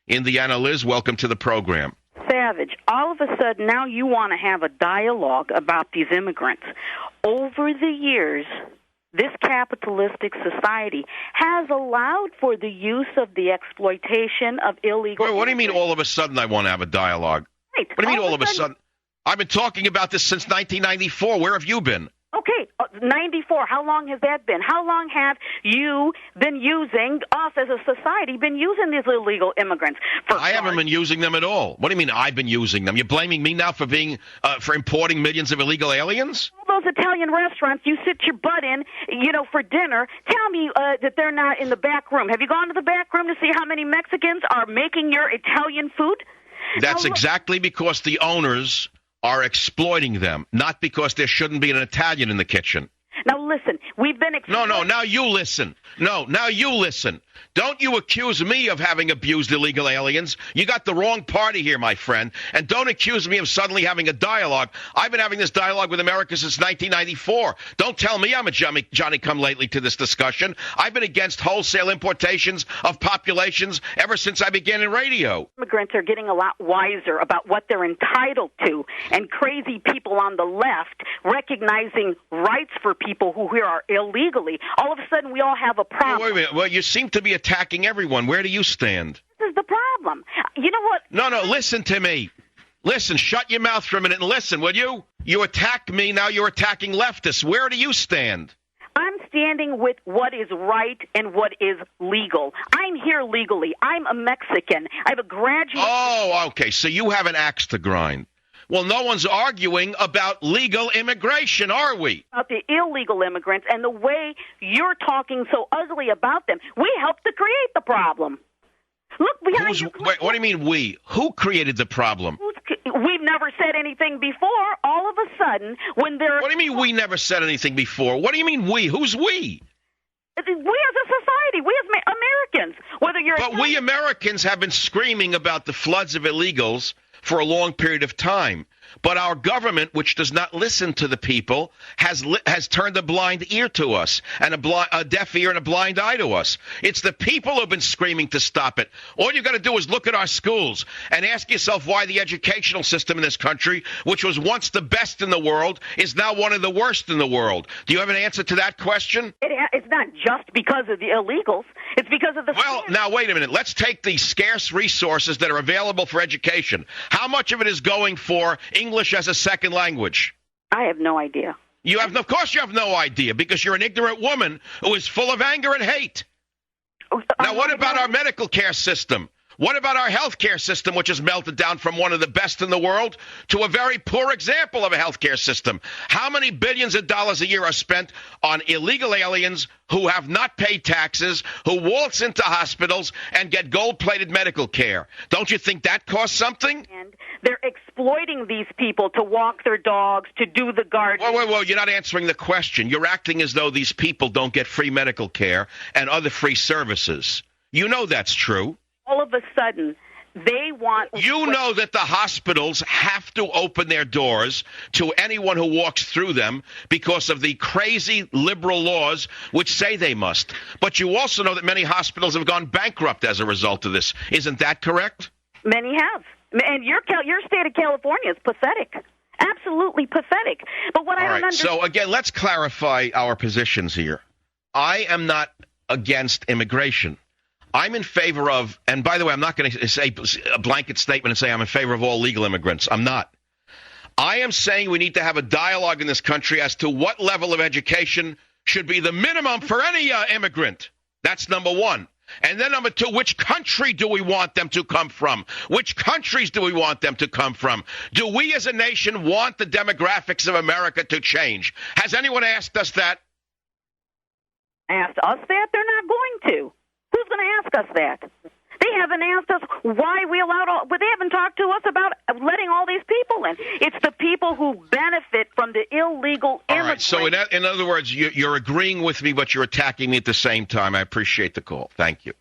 Indiana. Liz, welcome to the program. Savage, all of a sudden now you want to have a dialogue about these immigrants. Over the years, this capitalistic society has allowed for the use of the exploitation of illegal What do you mean all of a sudden I want to have a dialogue? Right. What do you mean all of a sudden? I've been talking about this since 1994. Where have you been? Okay, 94. How long has that been? How long have you been using, us as a society, been using these illegal immigrants? I haven't been using them at all. What do you mean I've been using them? You're blaming me now for being for importing millions of illegal aliens? All those Italian restaurants you sit your butt in, for dinner. Tell me that they're not in the back room. Have you gone to the back room to see how many Mexicans are making your Italian food? That's exactly because the owners are exploiting them, not because there shouldn't be an Italian in the kitchen. Now listen, we've been... No, now you listen. No, now you listen. Don't you accuse me of having abused illegal aliens. You got the wrong party here, my friend. And don't accuse me of suddenly having a dialogue. I've been having this dialogue with America since 1994. Don't tell me I'm a Johnny-come-lately to this discussion. I've been against wholesale importations of populations ever since I began in radio. Immigrants are getting a lot wiser about what they're entitled to, and crazy people on the left recognizing rights for people who here are illegally. All of a sudden, we all have a problem. Wait a minute. Well, you seem to be attacking everyone. Where do you stand? This is the problem. You know what? No, listen to me. Listen, shut your mouth for a minute and listen, will you? You attack me, now you're attacking leftists. Where do you stand? I'm standing with what is right and what is legal. I'm here legally. I'm a Mexican. I have a graduate... Oh, okay, so you have an axe to grind. Well, no one's arguing about legal immigration, are we? About the illegal immigrants and the way you're talking so ugly about them. We helped to create the problem. Look behind you. Wait, what do you mean we? Who created the problem? We've never said anything before. All of a sudden, when they're... What do you mean we never said anything before? What do you mean we? Who's we? We as a society, we as Americans. Whether you're... But we Americans have been screaming about the floods of illegals for a long period of time. But our government, which does not listen to the people, has turned a blind ear to us and a deaf ear and a blind eye to us. It's the people who have been screaming to stop it. All you got to do is look at our schools and ask yourself why the educational system in this country, which was once the best in the world, is now one of the worst in the world. Do you have an answer to that question? It's not just because of the illegals. It's because of the... Well, now, wait a minute. Let's take the scarce resources that are available for education. How much of it is going for English as a second language? I have no idea. Of course you have no idea, because you're an ignorant woman who is full of anger and hate. Now, what about our medical care system? What about our health care system, which has melted down from one of the best in the world to a very poor example of a health care system? How many billions of dollars a year are spent on illegal aliens who have not paid taxes, who waltz into hospitals and get gold-plated medical care? Don't you think that costs something? And they're exploiting these people to walk their dogs, to do the gardening. Whoa, you're not answering the question. You're acting as though these people don't get free medical care and other free services. You know that's true. All of a sudden, they want... You know that the hospitals have to open their doors to anyone who walks through them because of the crazy liberal laws which say they must. But you also know that many hospitals have gone bankrupt as a result of this. Isn't that correct? Many have. And your state of California is pathetic. Absolutely pathetic. But what I don't understand... So, again, let's clarify our positions here. I am not against immigration. I'm in favor of, and by the way, I'm not going to say a blanket statement and say I'm in favor of all legal immigrants. I'm not. I am saying we need to have a dialogue in this country as to what level of education should be the minimum for any immigrant. That's number one. And then number two, which country do we want them to come from? Which countries do we want them to come from? Do we as a nation want the demographics of America to change? Has anyone asked us that? Asked us that? They're not going to. Who's going to ask us that? They haven't asked us why we allowed all, but they haven't talked to us about letting all these people in. It's the people who benefit from the illegal immigrants. All right, so in other words, you're agreeing with me, but you're attacking me at the same time. I appreciate the call. Thank you.